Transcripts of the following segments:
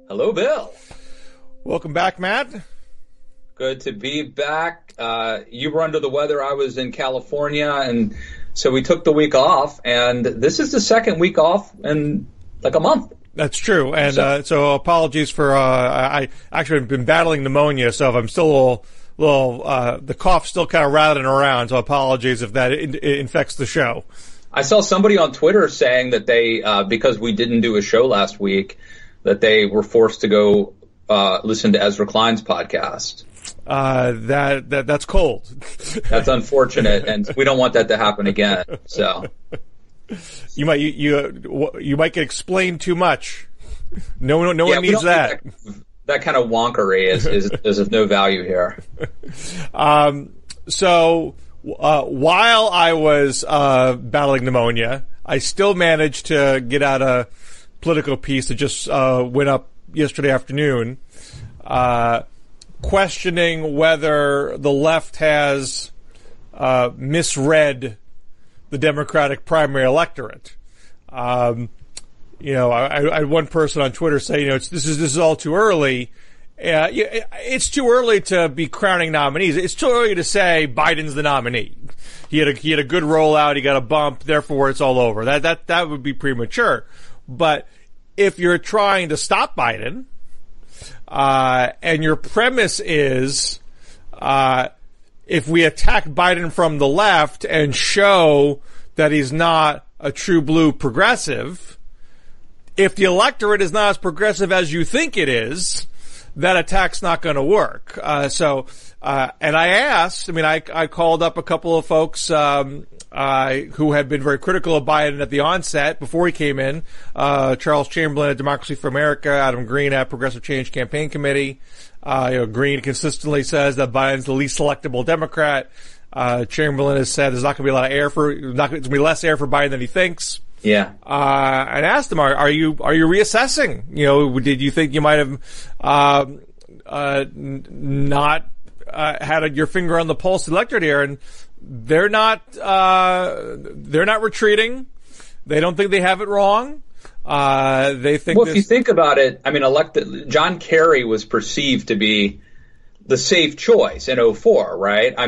Hello, Bill. Welcome back, Matt. Good to be back. You were under the weather. I was in California, and so we took the week off, and this is the second week off in like a month. That's true, and so apologies for I actually have been battling pneumonia, so if I'm still a little the cough's still kind of rattling around, so apologies if that infects the show. I saw somebody on Twitter saying that they, because we didn't do a show last week, that they were forced to go listen to Ezra Klein's podcast. That's cold. That's unfortunate, and we don't want that to happen again. So you might get explained too much. No one needs that. That kind of wonkery is of no value here. So while I was battling pneumonia, I still managed to get out a Politico piece that just went up yesterday afternoon, questioning whether the left has misread the Democratic primary electorate. I had one person on Twitter say, this is all too early. It's too early to be crowning nominees. It's too early to say Biden's the nominee. He had a good rollout. He got a bump. Therefore, it's all over. That would be premature. But if you're trying to stop Biden, and your premise is, if we attack Biden from the left and show that he's not a true blue progressive, if the electorate is not as progressive as you think it is, that attack's not going to work. And I asked, I called up a couple of folks, who had been very critical of Biden at the onset before he came in. Charles Chamberlain at Democracy for America, Adam Green at Progressive Change Campaign Committee. Green consistently says that Biden's the least electable Democrat. Chamberlain has said there's not going to be a lot of air it's going to be less air for Biden than he thinks. Yeah. And asked him, are you reassessing? Did you think you might have, not, had your finger on the pulse of the electorate here? And they're not retreating. They don't think they have it wrong. They think. Well, if you think about it, John Kerry was perceived to be the safe choice in 2004, right?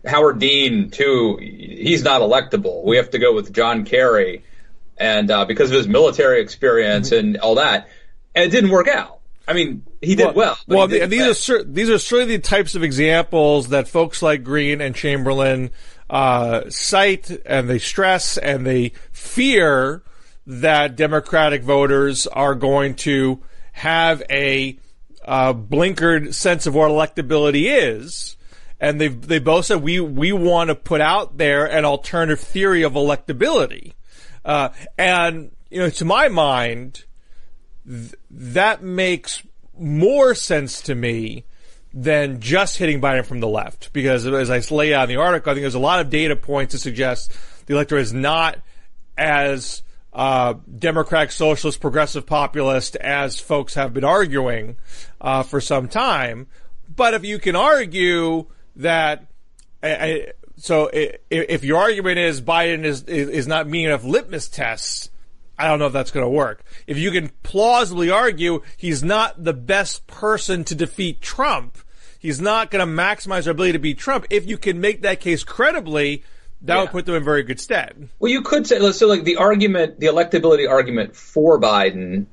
Howard Dean too. He's not electable. We have to go with John Kerry, and because of his military experience and all that, and it didn't work out. He did well. Well, these are certainly the types of examples that folks like Green and Chamberlain cite, and they stress, and they fear that Democratic voters are going to have a blinkered sense of what electability is, and they both said we want to put out there an alternative theory of electability, and to my mind, that makes more sense to me than just hitting Biden from the left, because as I lay out in the article, I think there's a lot of data points to suggest the electorate is not as Democratic, socialist, progressive, populist as folks have been arguing for some time. But if you can argue that, so if your argument is Biden is not meeting enough litmus tests, I don't know if that's going to work. If you can plausibly argue he's not the best person to defeat Trump, he's not going to maximize our ability to beat Trump. If you can make that case credibly, that would put them in very good stead. Well, you could say, so like the electability argument for Biden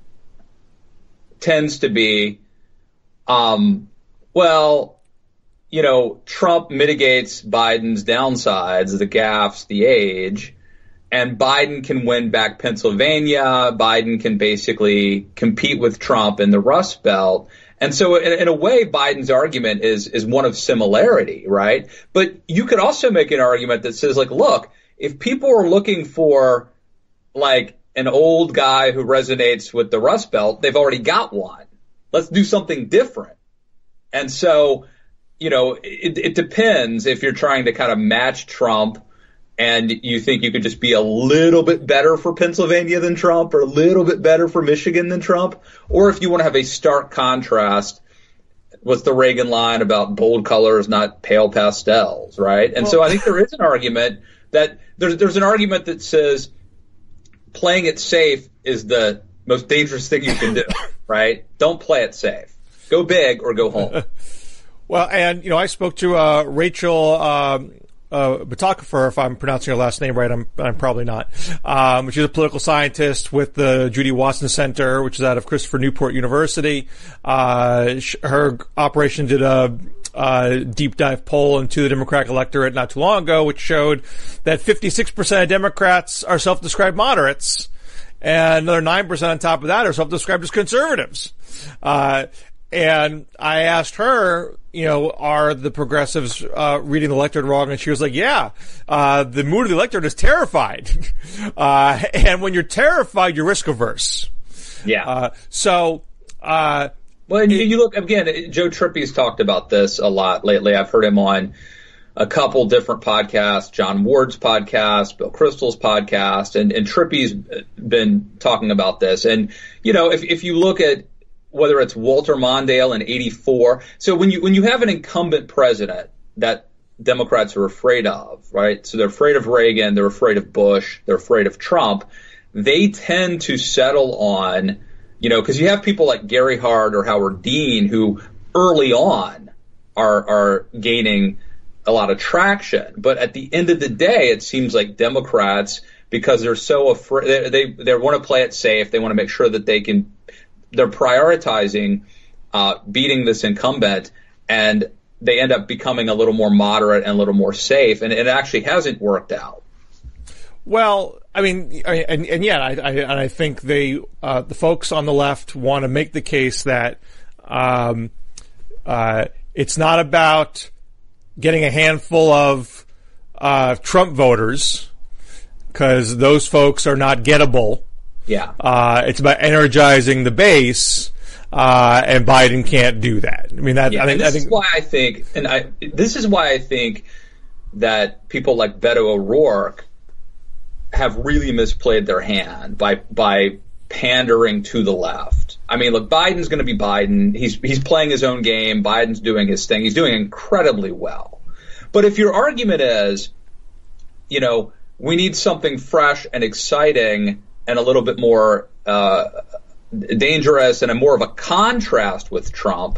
tends to be, Trump mitigates Biden's downsides, the gaffes, the age, and Biden can win back Pennsylvania. Biden can basically compete with Trump in the Rust Belt. And so in a way, Biden's argument is one of similarity, right? But you could also make an argument that says, like, look, if people are looking for like an old guy who resonates with the Rust Belt, they've already got one. Let's do something different. And so, it depends if you're trying to kind of match Trump and you think you could just be a little bit better for Pennsylvania than Trump or a little bit better for Michigan than Trump, or if you want to have a stark contrast. What's the Reagan line about bold colors, not pale pastels, right? And so I think there is an argument that there's an argument that says playing it safe is the most dangerous thing you can do, right? Don't play it safe. Go big or go home. Well, and, I spoke to Rachel Batacafer, if I'm pronouncing her last name right. I'm probably not. She's a political scientist with the Judy Watson Center, which is out of Christopher Newport University. Her operation did a deep dive poll into the Democratic electorate not too long ago, which showed that 56% of Democrats are self-described moderates, and another 9% on top of that are self-described as conservatives. And I asked her, are the progressives reading the electorate wrong? And she was like, yeah, the mood of the electorate is terrified. And when you're terrified, you're risk averse. Yeah. Well, you look, again, Joe Trippy's talked about this a lot lately. I've heard him on a couple different podcasts, John Ward's podcast, Bill Kristol's podcast, and Trippy's been talking about this. And, if you look at whether it's Walter Mondale in '84, so when you have an incumbent president that Democrats are afraid of, right? So they're afraid of Reagan, they're afraid of Bush, they're afraid of Trump. They tend to settle on, because you have people like Gary Hart or Howard Dean who early on are gaining a lot of traction. But at the end of the day, it seems like Democrats, because they're so afraid, they want to play it safe. They want to make sure that they're prioritizing beating this incumbent, and they end up becoming a little more moderate and a little more safe, and it actually hasn't worked out. Well, I think the folks on the left want to make the case that it's not about getting a handful of Trump voters, because those folks are not gettable. Yeah. It's about energizing the base, and Biden can't do that. I mean, this is why I think that people like Beto O'Rourke have really misplayed their hand by pandering to the left. I mean, look, Biden's going to be Biden. He's playing his own game. Biden's doing his thing. He's doing incredibly well. But if your argument is, we need something fresh and exciting and a little bit more dangerous and more of a contrast with Trump,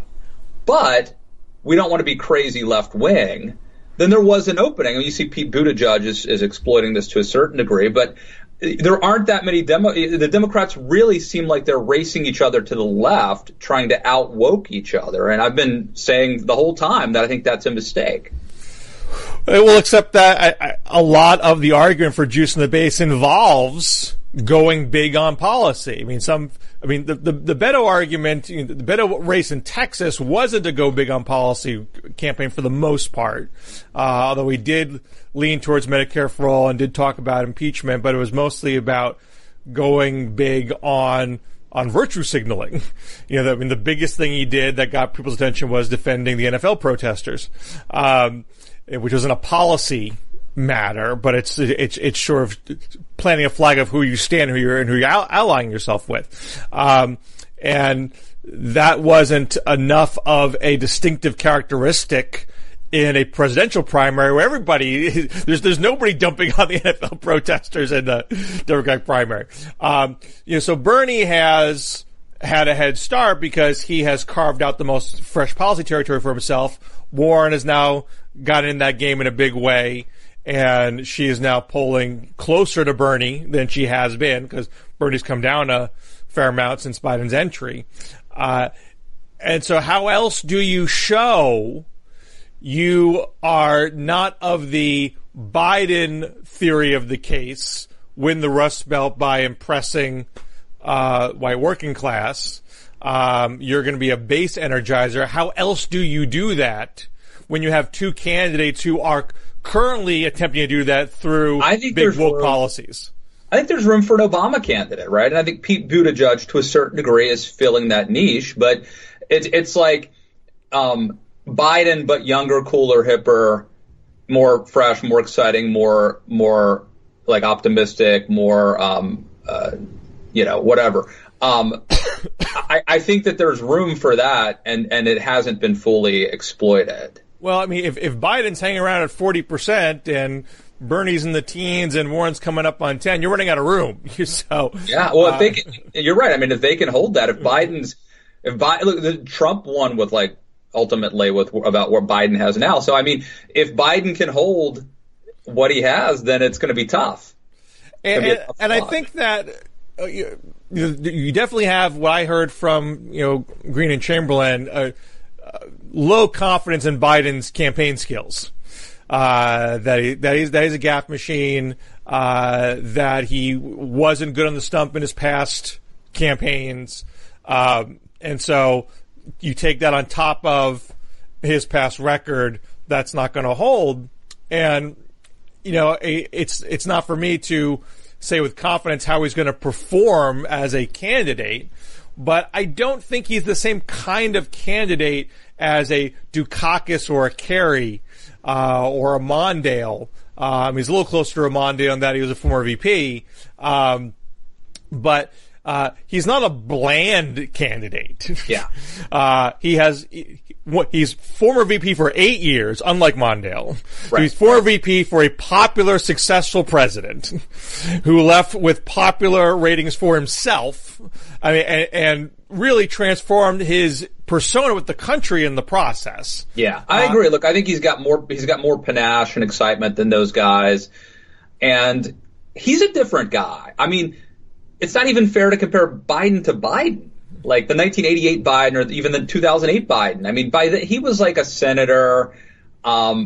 but we don't want to be crazy left-wing, then there was an opening. I mean, you see Pete Buttigieg is exploiting this to a certain degree, but there aren't that many the Democrats really seem like they're racing each other to the left, trying to out-woke each other. And I've been saying the whole time that I think that's a mistake. Well, except that a lot of the argument for juicing the base involves going big on policy. I mean, the Beto argument, the Beto race in Texas wasn't a go big on policy campaign for the most part, although he did lean towards Medicare for all and did talk about impeachment, but it was mostly about going big on virtue signaling. The biggest thing he did that got people's attention was defending the NFL protesters, which wasn't a policy matter, but it's sort of planting a flag of who you stand, who you're allying yourself with, and that wasn't enough of a distinctive characteristic in a presidential primary where there's nobody dumping on the NFL protesters in the Democratic primary. So Bernie has had a head start because he has carved out the most fresh policy territory for himself. Warren has now gotten in that game in a big way, and she is now polling closer to Bernie than she has been, because Bernie's come down a fair amount since Biden's entry. And so how else do you show you are not of the Biden theory of the case, win the Rust Belt by impressing white working class? You're going to be a base energizer. How else do you do that when you have two candidates who are currently attempting to do that through big woke policies? I think there's room for an Obama candidate, right? And I think Pete Buttigieg, to a certain degree, is filling that niche. But it's like Biden, but younger, cooler, hipper, more fresh, more exciting, more like optimistic, more whatever. I think that there's room for that, and it hasn't been fully exploited. Well, I mean, if Biden's hanging around at 40% and Bernie's in the teens and Warren's coming up on 10, you're running out of room. So yeah, well, if they can, you're right. I mean, if they can hold that, look, Trump won with like ultimately with about what Biden has now. So I mean, if Biden can hold what he has, then it's going to be tough. And I think that you definitely have what I heard from Green and Chamberlain, low confidence in Biden's campaign skills. That he's a gaffe machine. That he wasn't good on the stump in his past campaigns, and so you take that on top of his past record, that's not going to hold. And it's not for me to say with confidence how he's going to perform as a candidate, but I don't think he's the same kind of candidate as a Dukakis or a Kerry or a Mondale. He's a little closer to a Mondale in that he was a former VP, but he's not a bland candidate. Yeah. He's former VP for 8 years, unlike Mondale. Right. He's former VP for a popular, successful president who left with popular ratings for himself. I mean, and really transformed his persona with the country in the process. Yeah, I agree. Look, I think he's got more panache and excitement than those guys. And he's a different guy. I mean, it's not even fair to compare Biden to Biden, like the 1988 Biden or even the 2008 Biden. I mean, he was like a senator.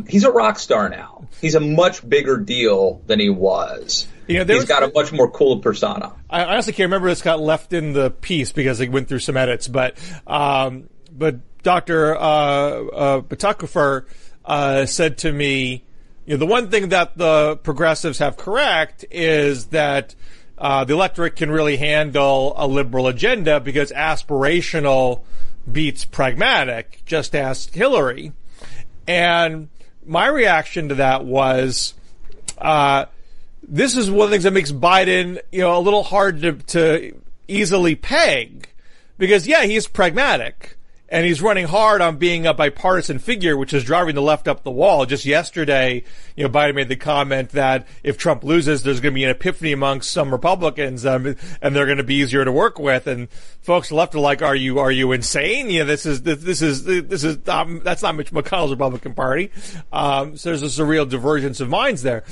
He's a rock star now. He's a much bigger deal than he was. He's got a much more cool persona. I honestly can't remember this got left in the piece because it went through some edits, but Dr. Politico said to me, the one thing that the progressives have correct is that the electorate can really handle a liberal agenda because aspirational beats pragmatic. Just ask Hillary. And my reaction to that was, this is one of the things that makes Biden, a little hard to easily peg, because he's pragmatic and he's running hard on being a bipartisan figure, which is driving the left up the wall. Just yesterday, Biden made the comment that if Trump loses, there's going to be an epiphany amongst some Republicans, and they're going to be easier to work with. And folks on the left are like, "Are you insane? That's not Mitch McConnell's Republican Party." So there's a surreal divergence of minds there.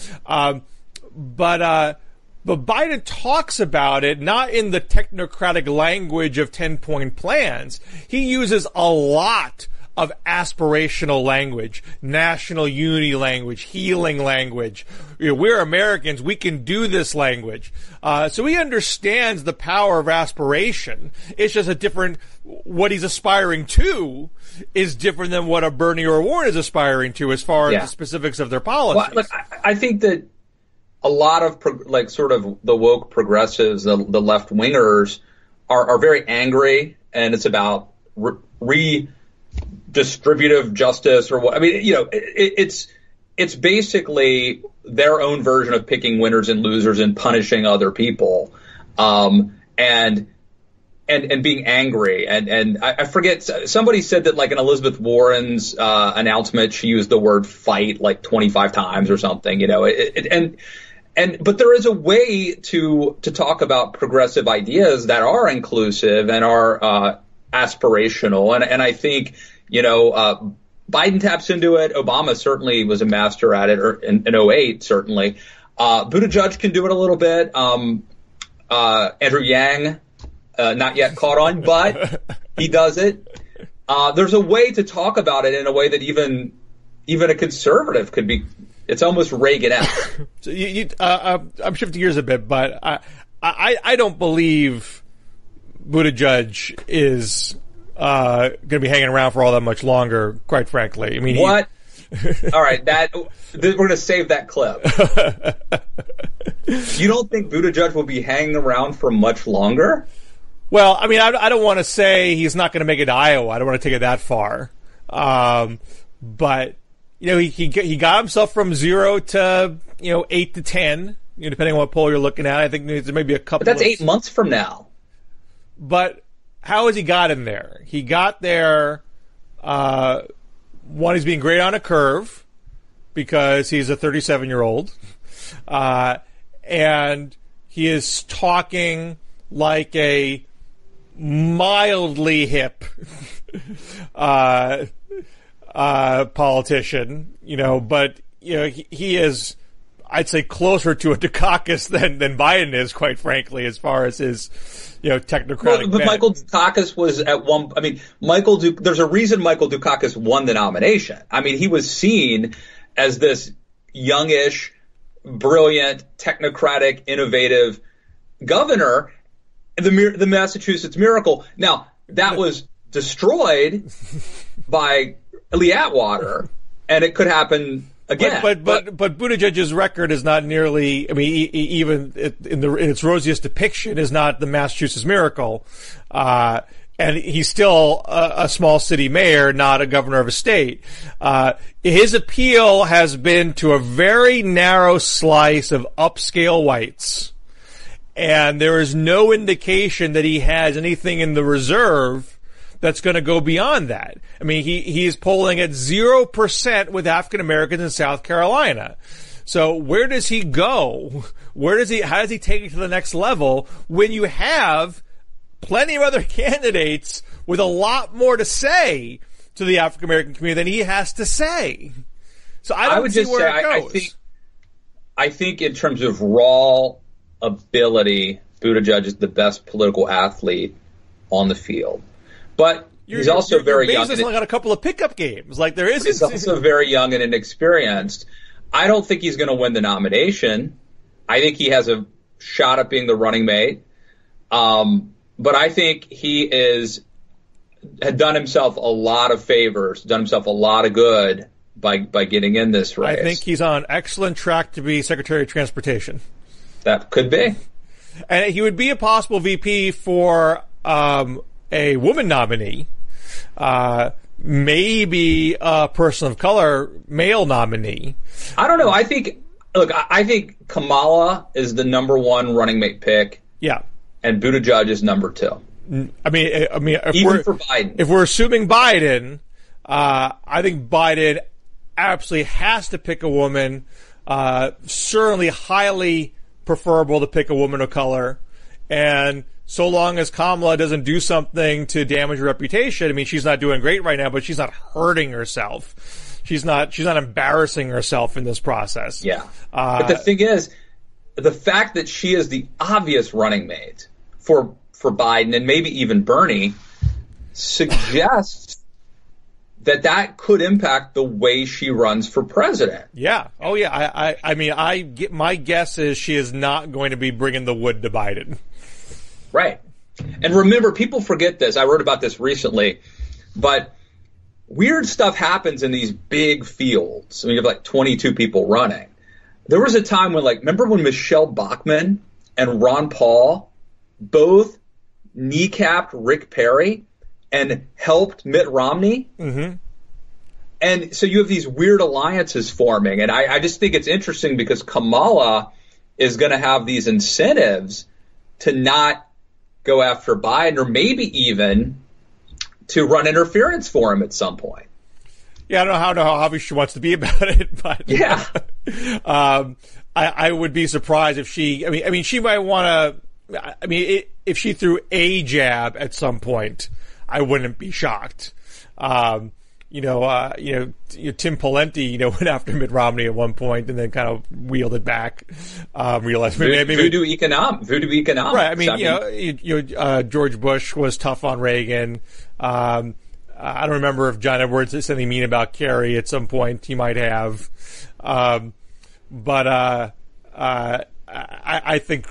But Biden talks about it not in the technocratic language of 10-point plans. He uses a lot of aspirational language, national unity language, healing language. We're Americans. We can do this language. So he understands the power of aspiration. It's just what he's aspiring to is different than what a Bernie or a Warren is aspiring to as far as the specifics of their policies. Well, look, I think that a lot of sort of the woke progressives, the left wingers, are very angry, and it's about redistributive justice or what. I mean, it's basically their own version of picking winners and losers and punishing other people, and being angry. And I forget, somebody said that like in Elizabeth Warren's announcement, she used the word fight like 25 times or something. But there is a way to talk about progressive ideas that are inclusive and are aspirational. And I think, Biden taps into it. Obama certainly was a master at it, or in 2008, certainly. Buttigieg can do it a little bit. Andrew Yang, not yet caught on, but he does it. There's a way to talk about it in a way that even a conservative could be. It's almost Reagan-esque. So I'm shifting gears a bit, but I don't believe Buttigieg is going to be hanging around for all that much longer, quite frankly. I mean, what? All right, we're going to save that clip. You don't think Buttigieg will be hanging around for much longer? Well, I mean, I don't want to say he's not going to make it to Iowa. I don't want to take it that far. But he got himself from 0 to 8 to 10, depending on what poll you're looking at. I think there's maybe a couple. But that's 8 months from now. But how has he gotten there? He got there. One, he's being great on a curve. because he's a 37-year-old, and he is talking like a mildly hip politician, but he is, I'd say, closer to a Dukakis than Biden is, quite frankly, as far as his technocratic. Well, but Michael Dukakis was at one. I mean, there's a reason Michael Dukakis won the nomination. I mean, he was seen as this youngish, brilliant, technocratic, innovative governor, the Massachusetts Miracle. Now, that was destroyed by Lee Atwater, and it could happen again. But Buttigieg's record is not nearly. I mean, even in its rosiest depiction, is not the Massachusetts Miracle, and he's still a small city mayor, not a governor of a state. His appeal has been to a very narrow slice of upscale whites, and there is no indication that he has anything in the reserve that's going to go beyond that. I mean, he's polling at 0% with African Americans in South Carolina. So where does he go? How does he take it to the next level when you have plenty of other candidates with a lot more to say to the African American community than he has to say? So I would see where it goes. I think in terms of raw ability, Buttigieg is the best political athlete on the field. But he's also very young. He's only got a couple of pickup games. Like there is. He's also very young and inexperienced. I don't think he's going to win the nomination. I think he has a shot at being the running mate. But I think he had done himself a lot of favors, done himself a lot of good by getting in this race. I think he's on excellent track to be Secretary of Transportation. That could be. And he would be a possible VP for a woman nominee, maybe a person of color male nominee. I don't know. I think Kamala is the number one running mate pick. Yeah. And Buttigieg is number two. I mean, even for Biden. If we're assuming Biden, I think Biden absolutely has to pick a woman. Certainly highly preferable to pick a woman of color. And so long as Kamala doesn't do something to damage her reputation, I mean, she's not doing great right now, but she's not hurting herself. She's not embarrassing herself in this process. Yeah. But the thing is, the fact that she is the obvious running mate for Biden and maybe even Bernie suggests that could impact the way she runs for president. Yeah. Oh, yeah. I mean, my guess is she is not going to be bringing the wood to Biden. Right. And remember, people forget this. I wrote about this recently, but weird stuff happens in these big fields. I mean, you have like 22 people running. There was a time when, remember when Michelle Bachmann and Ron Paul both kneecapped Rick Perry and helped Mitt Romney? Mm-hmm. And so you have these weird alliances forming. And I just think it's interesting because Kamala is going to have these incentives to not go after Biden or maybe even to run interference for him at some point. Yeah, I don't know how obvious she wants to be about it, but yeah, I would be surprised if she. I mean, she might want to. I mean, if she threw a jab at some point, I wouldn't be shocked. Tim Pawlenty, went after Mitt Romney at one point and then kind of wheeled it back. Realized maybe voodoo economics. Right. I mean, George Bush was tough on Reagan. I don't remember if John Edwards said something mean about Kerry at some point. He might have. But I think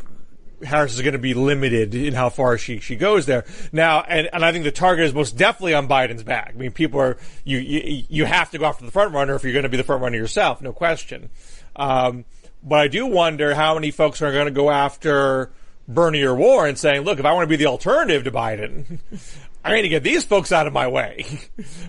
Harris is going to be limited in how far she goes there. Now, and I think the target is most definitely on Biden's back. I mean, people are, you have to go after the front runner if you're going to be the front runner yourself, no question. But I do wonder how many folks are going to go after Bernie or Warren saying, look, if I want to be the alternative to Biden, I need to get these folks out of my way,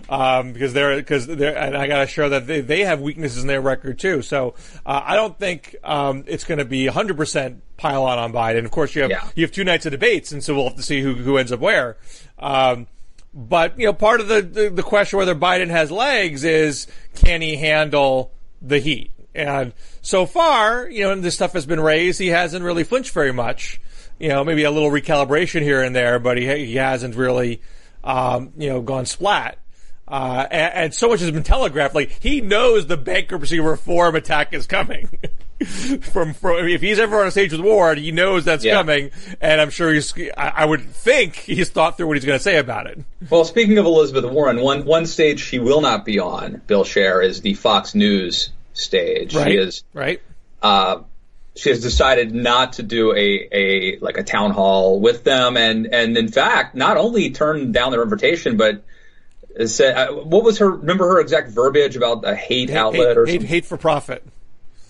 because they're, and I got to show that they have weaknesses in their record too. So, I don't think, it's going to be 100% pile on Biden. Of course, you have 2 nights of debates, and so we'll have to see who ends up where. But, part of the question whether Biden has legs is, can he handle the heat. And so far, this stuff has been raised. He hasn't really flinched very much. Maybe a little recalibration here and there, but he hasn't really, gone splat. And so much has been telegraphed. Like, he knows the bankruptcy reform attack is coming. from if he's ever on a stage with Warren, he knows that's coming. And I'm sure I would think he's thought through what he's going to say about it. Well, speaking of Elizabeth Warren, one stage she will not be on, Bill Scher, is the Fox News stage. Right. She has decided not to do a town hall with them, and in fact, not only turned down their invitation, but said, what was remember her exact verbiage about a hate outlet or something? Hate for profit.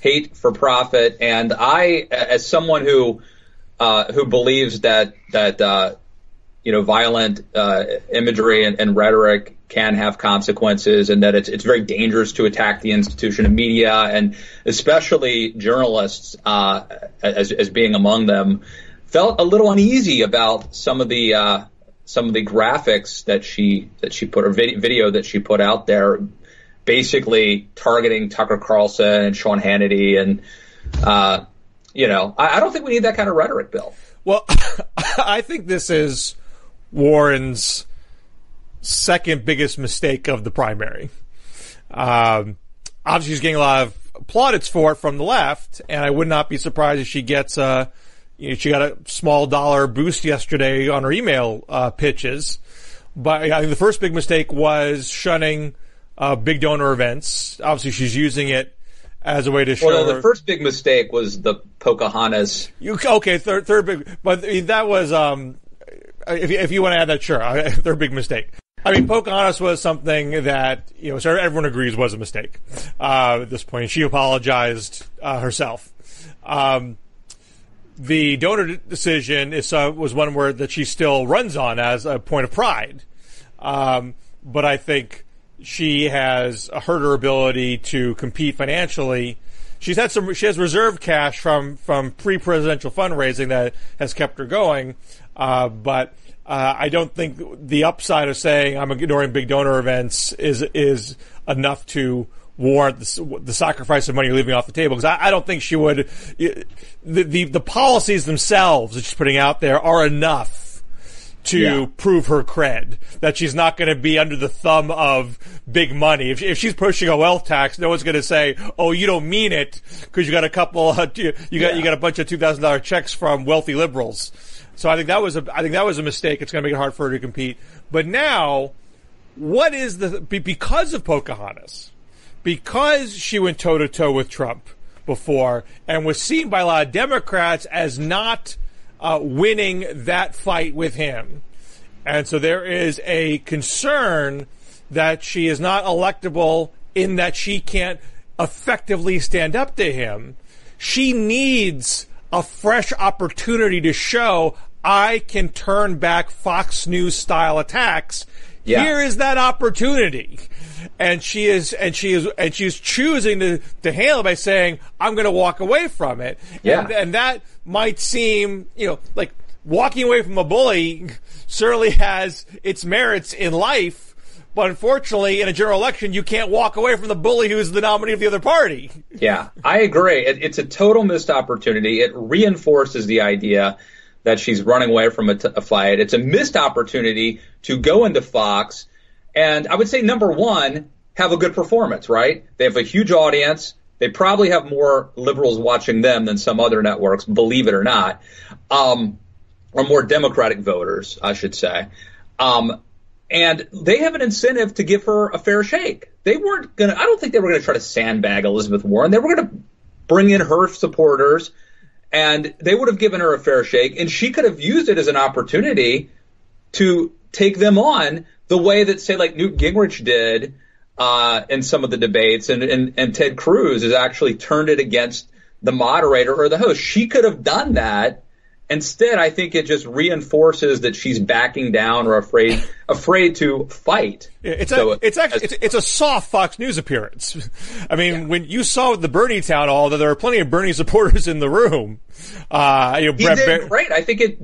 Hate for profit. And I, as someone who believes that violent imagery and rhetoric can have consequences, and that it's very dangerous to attack the institution of media, and especially journalists, as being among them, felt a little uneasy about some of the graphics that she put, or video that she put out there, basically targeting Tucker Carlson and Sean Hannity, and I don't think we need that kind of rhetoric, Bill. Well, I think this is Warren's second biggest mistake of the primary. Obviously, she's getting a lot of plaudits for it from the left, and I would not be surprised if she gets she got a small dollar boost yesterday on her email pitches. But I think the first big mistake was shunning big donor events. Obviously, she's using it as a way to show. Well, the first big mistake was the Pocahontas. Third big, but that was if you want to add that, sure. Third big mistake. I mean, Pocahontas was something that so everyone agrees was a mistake at this point. She apologized herself. The donor decision was one that she still runs on as a point of pride, but I think she has hurt her ability to compete financially. She has reserve cash from pre-presidential fundraising that has kept her going, but I don't think the upside of saying I'm ignoring big donor events is enough to warrant the sacrifice of money you're leaving off the table, because I don't think she would. The policies themselves that she's putting out there are enough to prove her cred, that she's not going to be under the thumb of big money. If she's pushing a wealth tax, no one's going to say, "Oh, you don't mean it," because you got a couple, you got a bunch of $2,000 checks from wealthy liberals. So I think that was a mistake. It's going to make it hard for her to compete. But now, what is because of Pocahontas? Because she went toe-to-toe with Trump before and was seen by a lot of Democrats as not winning that fight with him. And so there is a concern that she is not electable in that she can't effectively stand up to him. She needs a fresh opportunity to show I can turn back Fox News style attacks. Yeah. Here is that opportunity. And she's choosing to handle it by saying, I'm going to walk away from it. Yeah. And that might seem, like walking away from a bully certainly has its merits in life. But unfortunately, in a general election, you can't walk away from the bully who's the nominee of the other party. Yeah, I agree. It's a total missed opportunity. It reinforces the idea that she's running away from a fight. It's a missed opportunity to go into Fox. And I would say, number one, have a good performance, right? They have a huge audience. They probably have more liberals watching them than some other networks, believe it or not, or more Democratic voters, I should say. And they have an incentive to give her a fair shake. I don't think they were going to try to sandbag Elizabeth Warren. They were going to bring in her supporters, and they would have given her a fair shake, and she could have used it as an opportunity to take them on the way that, say, like Newt Gingrich did in some of the debates, and Ted Cruz has actually turned it against the moderator or the host. She could have done that. Instead, I think it just reinforces that she's backing down or afraid afraid to fight. It's a soft Fox News appearance. I mean, when you saw the Bernie town hall, that there were plenty of Bernie supporters in the room. He did great. I think it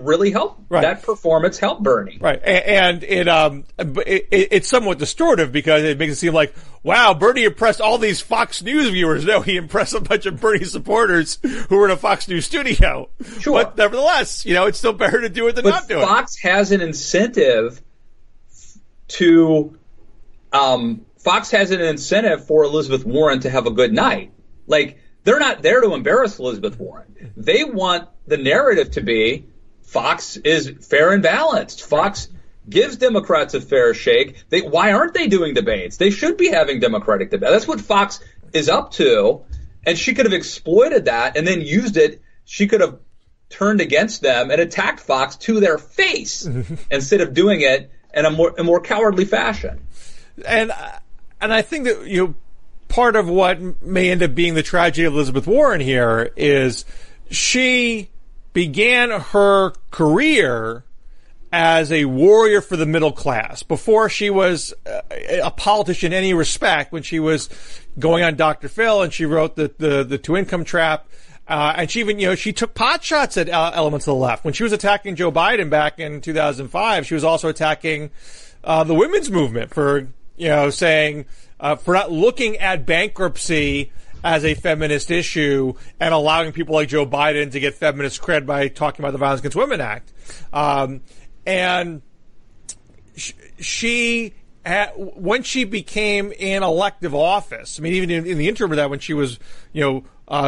really helped. Right. That performance helped Bernie. Right, and it's somewhat distortive because it makes it seem like, wow, Bernie impressed all these Fox News viewers. No, he impressed a bunch of Bernie supporters who were in a Fox News studio. Sure. But nevertheless, it's still better to do it than not do it. Fox has an incentive for Elizabeth Warren to have a good night. Like, they're not there to embarrass Elizabeth Warren. They want the narrative to be Fox is fair and balanced. Fox gives Democrats a fair shake. Why aren't they doing debates? They should be having Democratic debates. That's what Fox is up to. And she could have exploited that and then used it. She could have turned against them and attacked Fox to their face instead of doing it in a more cowardly fashion. And I think that part of what may end up being the tragedy of Elizabeth Warren here is she began her career as a warrior for the middle class. Before she was a politician in any respect, when she was going on Dr. Phil and she wrote the Two Income Trap, and she even, she took pot shots at elements of the left. When she was attacking Joe Biden back in 2005, she was also attacking the women's movement for, saying, for not looking at bankruptcy as a feminist issue and allowing people like Joe Biden to get feminist cred by talking about the Violence Against Women Act. And she, when she became in elective office, I mean, even in the interim of that, when she was,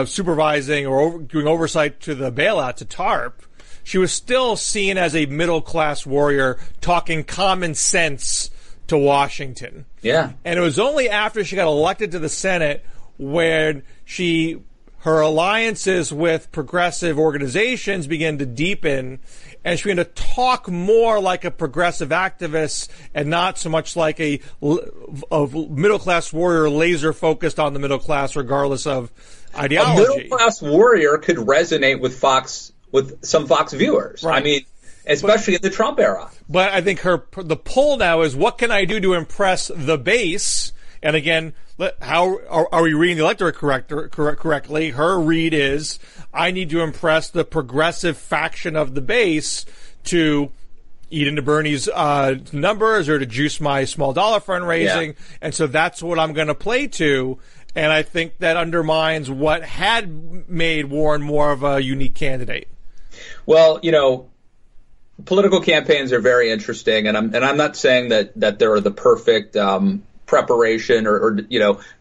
supervising or doing oversight to the bailout to TARP, she was still seen as a middle-class warrior talking common sense to Washington. Yeah. And it was only after she got elected to the Senate when her alliances with progressive organizations began to deepen, and she began to talk more like a progressive activist and not so much like a middle-class warrior laser-focused on the middle class regardless of ideology. A middle-class warrior could resonate with some Fox viewers. Right. I mean, especially in the Trump era. But I think the pull now is, what can I do to impress the base? And again, how are we reading the electorate correctly? Her read is, I need to impress the progressive faction of the base to eat into Bernie's numbers or to juice my small dollar fundraising. Yeah. And so that's what I'm going to play to. And I think that undermines what had made Warren more of a unique candidate. Well, political campaigns are very interesting, and I'm not saying that they're the perfect preparation or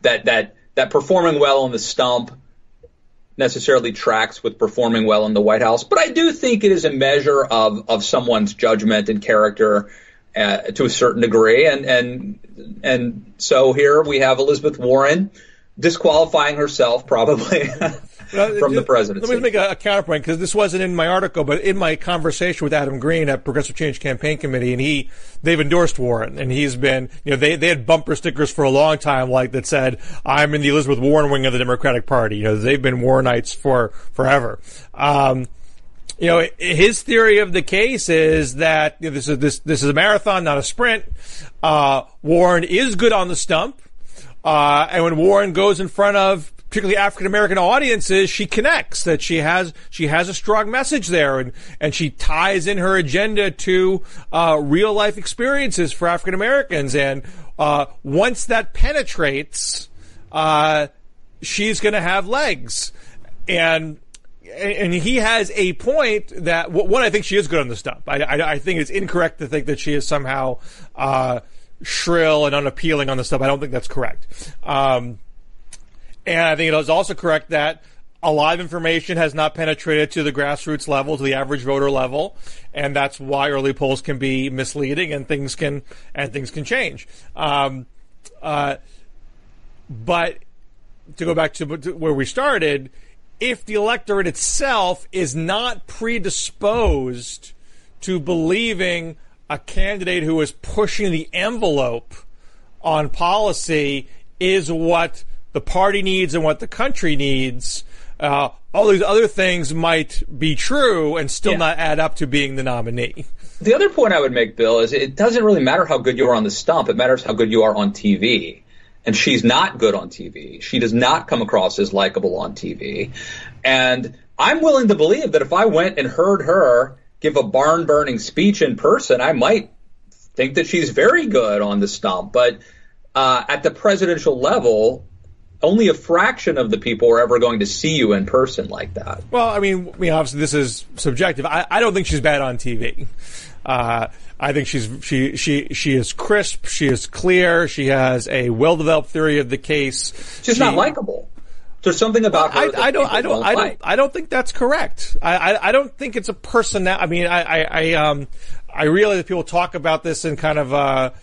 that performing well on the stump necessarily tracks with performing well in the White House. But I do think it is a measure of someone's judgment and character to a certain degree. And so here we have Elizabeth Warren disqualifying herself probably from the presidency. Let me make a counterpoint, because this wasn't in my article, but in my conversation with Adam Green at Progressive Change Campaign Committee, and they've endorsed Warren, and he's been, they had bumper stickers for a long time that said, I'm in the Elizabeth Warren wing of the Democratic Party. They've been Warrenites forever. His theory of the case is that this is a marathon, not a sprint. Warren is good on the stump. And when Warren goes in front of particularly African American audiences, she connects, that she has a strong message there, and she ties in her agenda to real life experiences for African Americans. And once that penetrates, she's going to have legs. And he has a point that, one, I think she is good on the stump. I think it's incorrect to think that she is somehow shrill and unappealing on the stuff. I don't think that's correct. And I think it is also correct that a lot of information has not penetrated to the grassroots level, to the average voter level, and that's why early polls can be misleading and things can change. But to go back to where we started, if the electorate itself is not predisposed to believing a candidate who is pushing the envelope on policy is what the party needs and what the country needs, all these other things might be true and still not add up to being the nominee. The other point I would make, Bill, is it doesn't really matter how good you are on the stump. It matters how good you are on TV. And she's not good on TV. She does not come across as likable on TV. And I'm willing to believe that if I went and heard her give a barn-burning speech in person, I might think that she's very good on the stump. But at the presidential level, only a fraction of the people are ever going to see you in person like that. Well, I mean, obviously this is subjective. I don't think she's bad on TV. I think she is crisp, she is clear, she has a well-developed theory of the case. She's not likable. There's something about her. I don't think that's correct. I don't think it's a personality. I mean, I realize that people talk about this in kind of a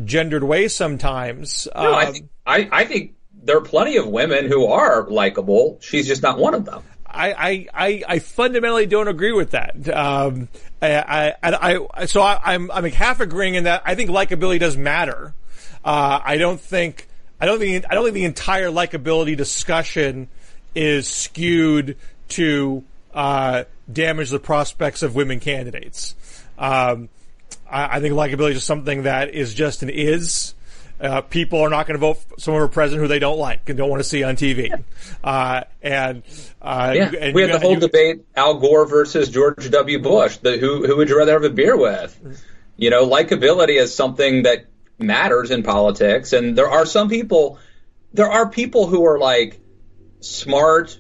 gendered way sometimes. No, I think there are plenty of women who are likable. She's just not one of them. I fundamentally don't agree with that. So I'm half agreeing in that I think likability does matter. I don't think the entire likability discussion is skewed to damage the prospects of women candidates. I think likability is something that is just an is. People are not going to vote for someone for president who they don't like and don't want to see on TV. And we had the whole debate, Al Gore versus George W. Bush. Who would you rather have a beer with? You know, likability is something that matters in politics. And there are people who are like smart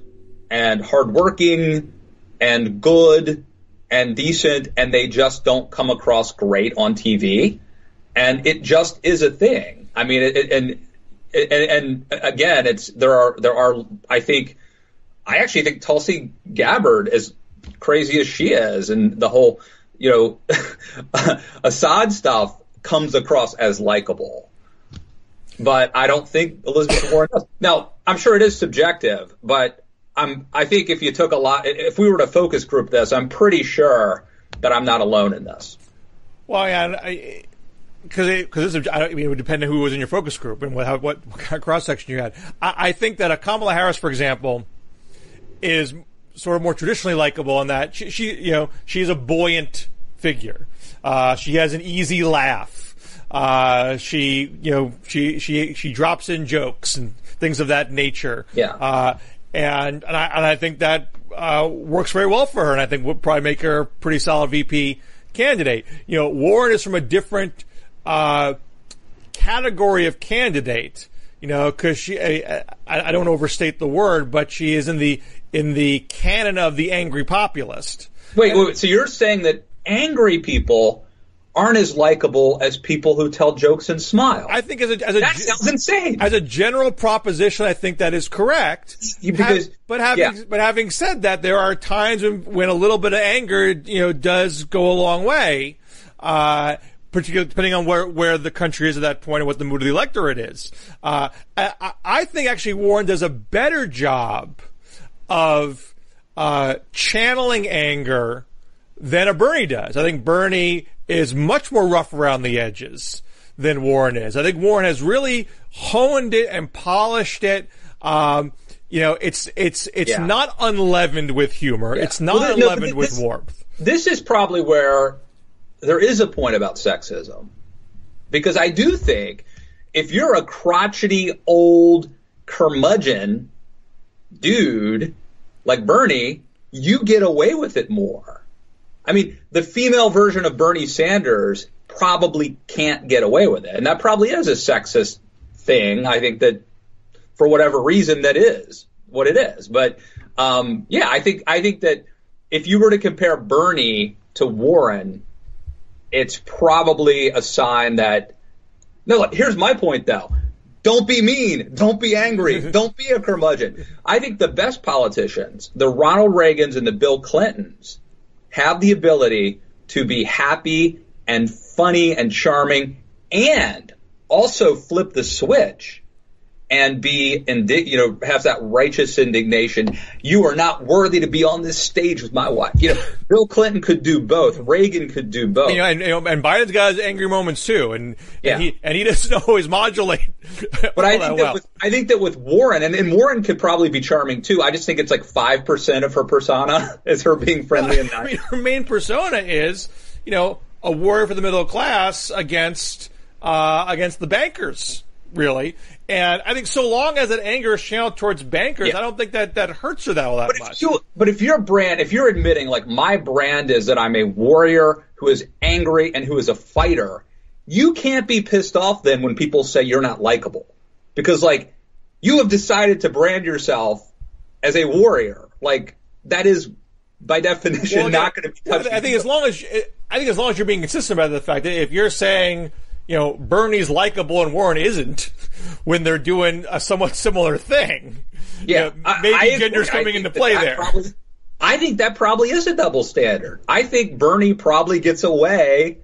and hardworking and good and decent, and they just don't come across great on TV. And it just is a thing. I mean, and again, I actually think Tulsi Gabbard, as crazy as she is, and the whole, Assad stuff comes across as likable. But I don't think Elizabeth Warren does. Now, I'm sure it is subjective, but I think if we were to focus group this, I'm pretty sure that I'm not alone in this. Well, yeah, because it would depend on who was in your focus group and what kind of cross section you had. I think that a Kamala Harris, for example, is sort of more traditionally likable in that she's a buoyant figure. She has an easy laugh. She drops in jokes and things of that nature. Yeah. And I think that works very well for her, and I think would probably make her a pretty solid VP candidate. Warren is from a different category of candidate, because I don't overstate the word, but she is in the canon of the angry populist. Wait, so you're saying that angry people aren't as likable as people who tell jokes and smile? I think that sounds insane. As a general proposition, I think that is correct. But having said that, there are times when a little bit of anger, does go a long way. Particularly depending on where the country is at that point and what the mood of the electorate is. I think actually Warren does a better job of channeling anger than a Bernie does. I think Bernie is much more rough around the edges than Warren is. I think Warren has really honed it and polished it. It's not unleavened with humor. Yeah. It's not unleavened with warmth. This is probably where there is a point about sexism, because I do think if you're a crotchety old curmudgeon dude like Bernie, you get away with it more. I mean, the female version of Bernie Sanders probably can't get away with it, and that probably is a sexist thing. I think that for whatever reason that is what it is. But I think that if you were to compare Bernie to Warren, it's probably a sign that, no, look, here's my point though. Don't be mean. Don't be angry. Don't be a curmudgeon. I think the best politicians, the Ronald Reagans and the Bill Clintons, have the ability to be happy and funny and charming and also flip the switch and have that righteous indignation. You are not worthy to be on this stage with my wife. Bill Clinton could do both. Reagan could do both. And Biden's got his angry moments too, and he doesn't always modulate. But I think that with Warren, and Warren could probably be charming too. I just think it's like 5% of her persona is her being friendly and nice. Her main persona is, a warrior for the middle class against the bankers, really. And I think so long as that anger is channeled towards bankers, I don't think that hurts her all that much. But if you're admitting, like, my brand is that I'm a warrior who is angry and who is a fighter, you can't be pissed off then when people say you're not likable. Because, like, you have decided to brand yourself as a warrior. Like, that is, by definition, not going to be touched. I think as long as you're being consistent about the fact that if you're saying, Bernie's likable and Warren isn't, when they're doing a somewhat similar thing. Yeah, maybe gender's coming into play there. I think that probably is a double standard. I think Bernie probably gets away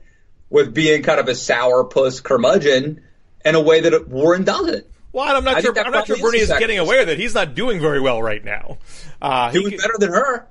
with being kind of a sourpuss curmudgeon in a way that Warren doesn't. Well, I'm not sure Bernie is getting away with it. He's not doing very well right now. Doing better than her.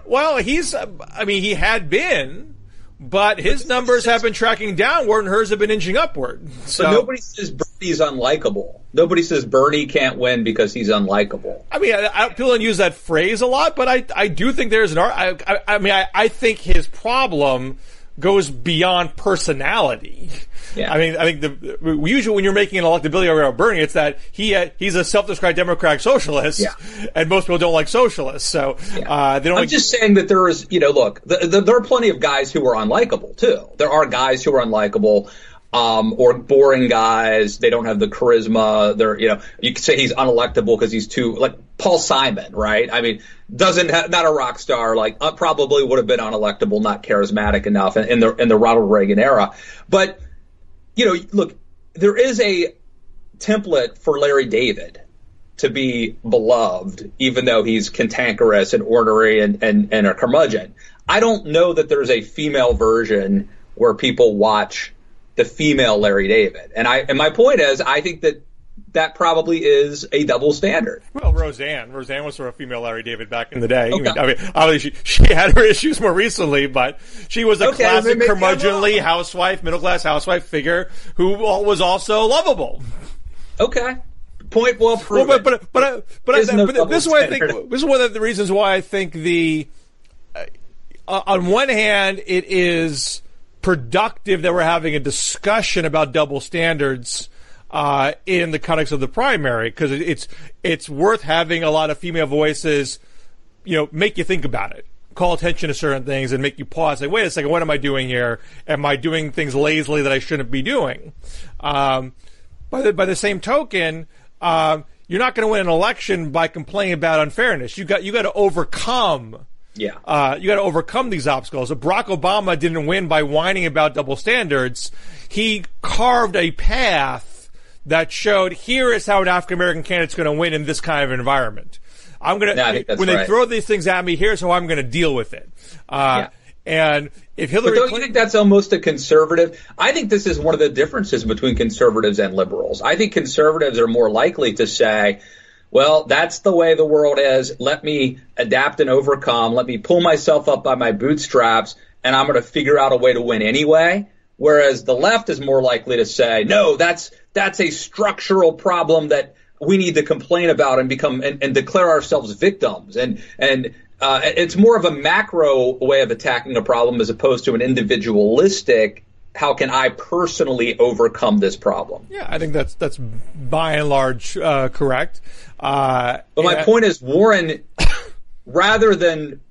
Well, he had been. But his numbers have been tracking downward, and hers have been inching upward. So but nobody says Bernie's unlikable. Nobody says Bernie can't win because he's unlikable. I mean, people don't use that phrase a lot, but I do think there's I think his problem goes beyond personality. Yeah. I think usually when you're making an electability argument about Bernie, it's that he's a self-described democratic socialist, and most people don't like socialists. So they don't. I'm just saying that there is, look, there are plenty of guys who are unlikable too. There are guys who are unlikable, or boring guys. They don't have the charisma. You could say he's unelectable because he's too, like Paul Simon, right? I mean, not a rock star, probably would have been unelectable, not charismatic enough in the Ronald Reagan era, but. Look, there is a template for Larry David to be beloved, even though he's cantankerous and ornery and a curmudgeon. I don't know that there's a female version where people watch the female Larry David. And my point is, I think that probably is a double standard. Well, Roseanne was sort of female Larry David back in the day. Okay. I mean, obviously she had her issues more recently, but she was a classic curmudgeonly housewife, middle class housewife figure who was also lovable. Okay. Point well proven. But this is one of the reasons why I think on one hand it is productive that we're having a discussion about double standards in the context of the primary, because it's worth having a lot of female voices, make you think about it, call attention to certain things, and make you pause. Say, wait a second, what am I doing here? Am I doing things lazily that I shouldn't be doing? By the same token, you're not going to win an election by complaining about unfairness. You got to overcome. Yeah. You got to overcome these obstacles. If Barack Obama didn't win by whining about double standards, he carved a path that showed, here is how an African American candidate's going to win in this kind of environment. They throw these things at me, here's how I'm going to deal with it. And if Hillary Clinton, you think that's almost a conservative? I think this is one of the differences between conservatives and liberals. I think conservatives are more likely to say, well, that's the way the world is. Let me adapt and overcome. Let me pull myself up by my bootstraps, and I'm going to figure out a way to win anyway. Whereas the left is more likely to say, no, that's a structural problem that we need to complain about and become and declare ourselves victims. And it's more of a macro way of attacking a problem as opposed to an individualistic, how can I personally overcome this problem? Yeah, I think that's by and large correct. But my point is, Warren, rather than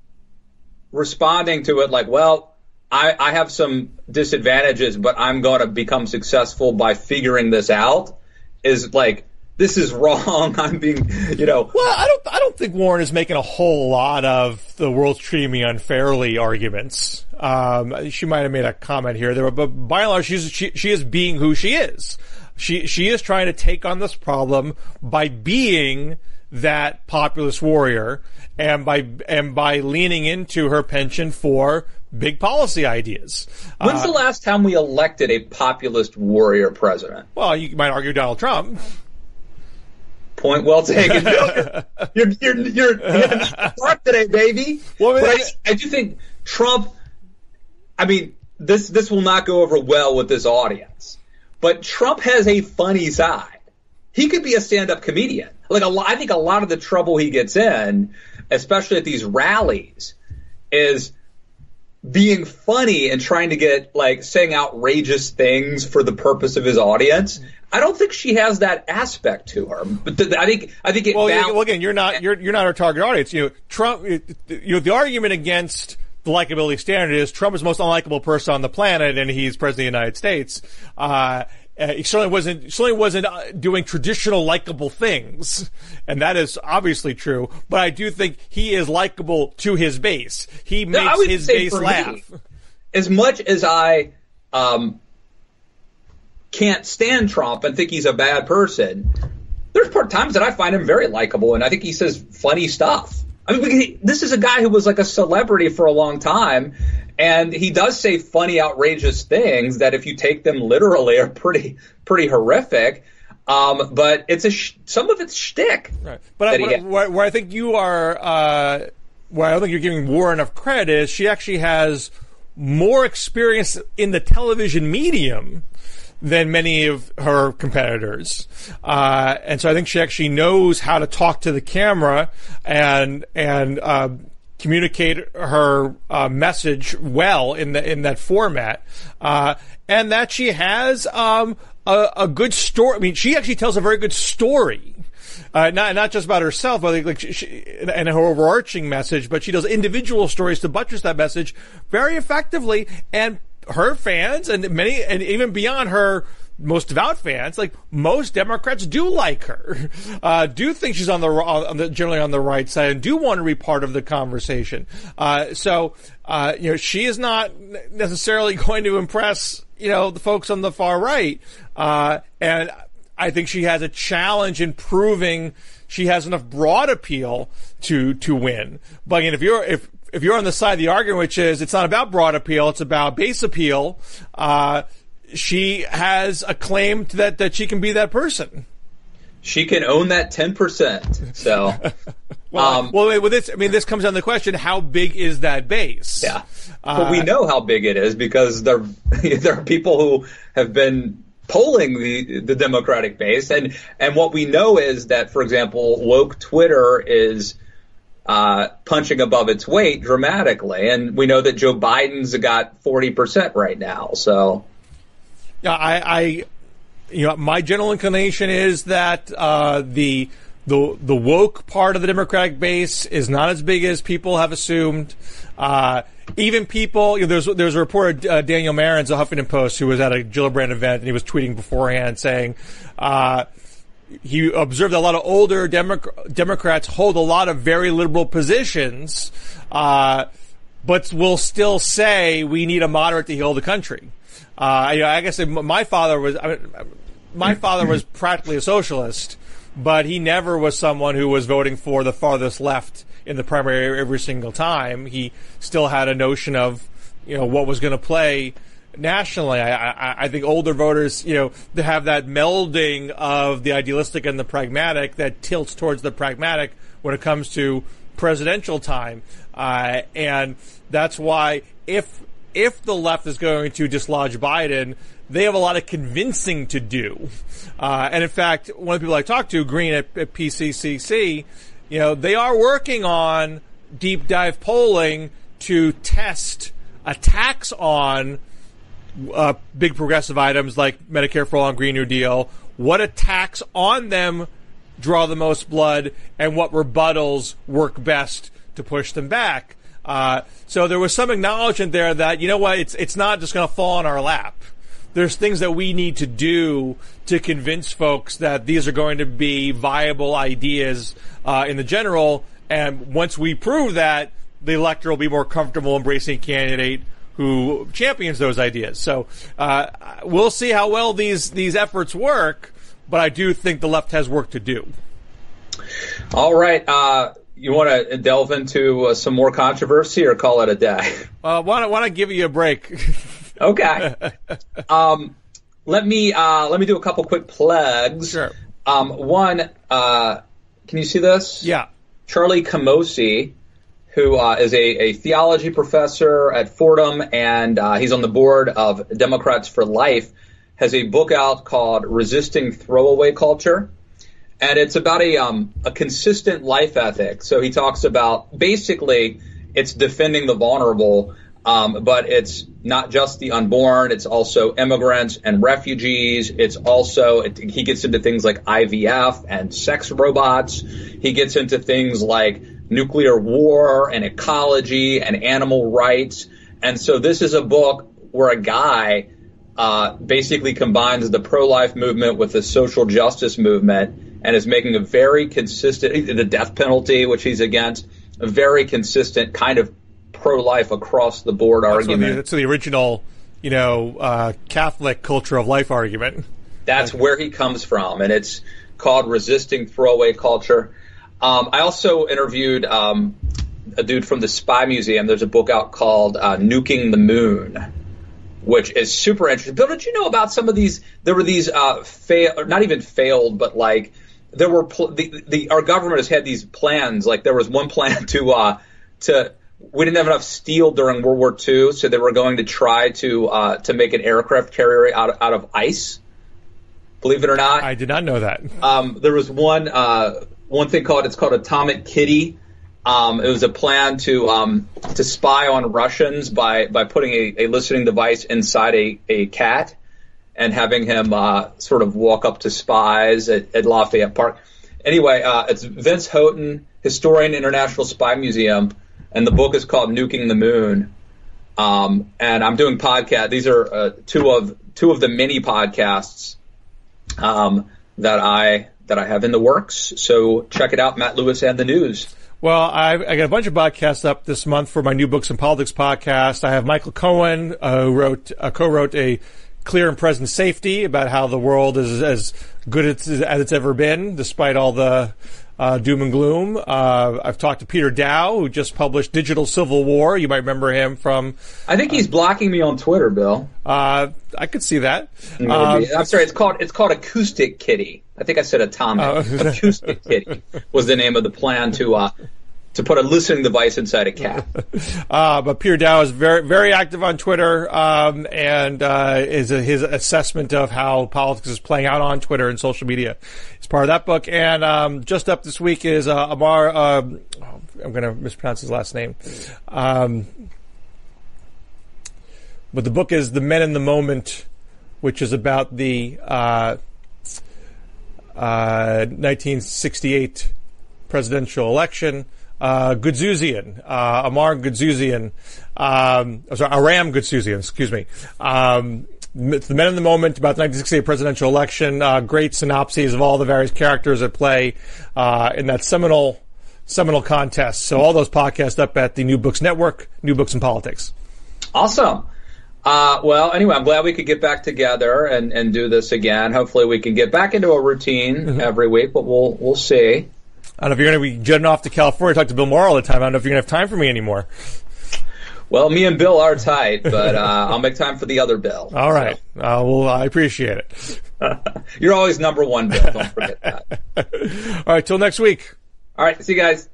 responding to it like, well, I have some disadvantages, but I'm going to become successful by figuring this out, is like, this is wrong. I'm being, Well, I don't think Warren is making a whole lot of the world's treating me unfairly arguments. She might have made a comment here there, but by and large, she is being who she is. She is trying to take on this problem by being that populist warrior and by leaning into her penchant for big policy ideas. When's the last time we elected a populist warrior president? Well, you might argue Donald Trump. Point well taken. You're smart today, baby. Well, but I do think Trump. I mean, this will not go over well with this audience. But Trump has a funny side. He could be a stand-up comedian. I think a lot of the trouble he gets in, especially at these rallies, is being funny and trying to get saying outrageous things for the purpose of his audience. I don't think she has that aspect to her. But I think it. Well, again, you're not our target audience. Trump. The argument against the likability standard is Trump is the most unlikable person on the planet, and he's president of the United States. He certainly wasn't doing traditional likable things, and that is obviously true. But I do think he is likable to his base. He makes his base laugh. As much as I can't stand Trump and think he's a bad person, there's times that I find him very likable, and I think he says funny stuff. I mean, this is a guy who was like a celebrity for a long time, and he does say funny, outrageous things that, if you take them literally, are pretty horrific. But it's some of it's shtick. Right. But where I think you are, where I don't think you're giving War enough credit is she actually has more experience in the television medium than many of her competitors. And so I think she actually knows how to talk to the camera and communicate her message well in that format. And that she has a good story. I mean, she actually tells a very good story. Not just about herself, but and her overarching message, but she does individual stories to buttress that message very effectively. And her fans and even beyond her most devout fans, most Democrats do like her, do think she's generally on the right side, and do want to be part of the conversation. So she is not necessarily going to impress, the folks on the far right. And I think she has a challenge in proving she has enough broad appeal to win. But again, if you're on the side of the argument, which is it's not about broad appeal, it's about base appeal, she has a claim that she can be that person. She can own that 10%. So, this comes down to the question: how big is that base? Yeah, but we know how big it is because there are people who have been polling the Democratic base, and what we know is that, for example, woke Twitter is punching above its weight dramatically, and we know that Joe Biden's got 40% right now. So, yeah, my general inclination is that the woke part of the Democratic base is not as big as people have assumed. Even people, there's a reporter, Daniel Marins, a Huffington Post, who was at a Gillibrand event, and he was tweeting beforehand saying, he observed that a lot of older Democrats hold a lot of very liberal positions, but will still say we need a moderate to heal the country. I guess my father was practically a socialist, but he never was someone who was voting for the farthest left in the primary every single time. He still had a notion of, what was going to play nationally. I think older voters, they have that melding of the idealistic and the pragmatic that tilts towards the pragmatic when it comes to presidential time. And that's why if the left is going to dislodge Biden, they have a lot of convincing to do. And in fact, one of the people I talked to, Green at PCCC, they are working on deep dive polling to test attacks on big progressive items like Medicare for All and Green New Deal. What attacks on them draw the most blood, and what rebuttals work best to push them back. So there was some acknowledgement there that, it's not just going to fall on our lap. There's things that we need to do to convince folks that these are going to be viable ideas in the general, and once we prove that, the electorate will be more comfortable embracing a candidate who champions those ideas. So we'll see how well these efforts work, but I do think the left has work to do. All right. You want to delve into some more controversy or call it a day? Why don't I give you a break? Okay. Let me do a couple quick plugs. Sure. One, can you see this? Yeah. Charlie Camosi, who is a theology professor at Fordham, and he's on the board of Democrats for Life, has a book out called Resisting Throwaway Culture. And it's about a consistent life ethic. So he talks about, basically, it's defending the vulnerable, but it's not just the unborn. It's also immigrants and refugees. It's also, he gets into things like IVF and sex robots. He gets into things like nuclear war and ecology and animal rights. And so this is a book where a guy basically combines the pro-life movement with the social justice movement and is making a very consistent, the death penalty, which he's against, a very consistent kind of pro-life across the board argument. That's the original, Catholic culture of life argument. That's where he comes from, and it's called Resisting Throwaway Culture. I also interviewed a dude from the Spy Museum. There's a book out called Nuking the Moon, which is super interesting. Bill, did you know about some of these? There were these not even failed, but like there were our government has had these plans. Like there was one plan to we didn't have enough steel during World War II, so they were going to try to make an aircraft carrier out of ice. Believe it or not, I did not know that. There was one thing it's called Atomic Kitty. It was a plan to spy on Russians by putting a listening device inside a cat and having him sort of walk up to spies at Lafayette Park. Anyway, it's Vince Houghton, historian, International Spy Museum, and the book is called Nuking the Moon. And I'm doing podcast. These are two of the many podcasts that I have in the works. So check it out, Matt Lewis and the News. Well, I got a bunch of podcasts up this month for my New Books in Politics podcast. I have Michael Cohen, who co-wrote a Clear and Present Safety about how the world is as good as it's ever been, despite all the doom and gloom. I've talked to Peter Dow, who just published Digital Civil War. You might remember him from... I think he's blocking me on Twitter, Bill. I could see that. I'm sorry, it's called Acoustic Kitty. I think I said Atomic. Acoustic Kitty was the name of the plan to put a listening device inside a cat. But Peter Dow is very, very active on Twitter, and his assessment of how politics is playing out on Twitter and social media is part of that book. And just up this week is Amar. I'm going to mispronounce his last name. But the book is The Men in the Moment, which is about the 1968 presidential election. Gudzuzian, Amar Gudzuzian, Aram Gudzuzian, excuse me. It's The Men in the Moment about the 1968 presidential election. Great synopses of all the various characters at play in that seminal contest. So all those podcasts up at the New Books Network, New Books in Politics. Awesome. Well, anyway, I'm glad we could get back together and do this again. Hopefully we can get back into a routine every week, but we'll see. I don't know if you're going to be jetting off to California to talk to Bill Maher all the time. I don't know if you're going to have time for me anymore. Well, me and Bill are tight, but I'll make time for the other Bill. All right. So. Well, I appreciate it. You're always number one, Bill. Don't forget that. All right. Till next week. All right. See you guys.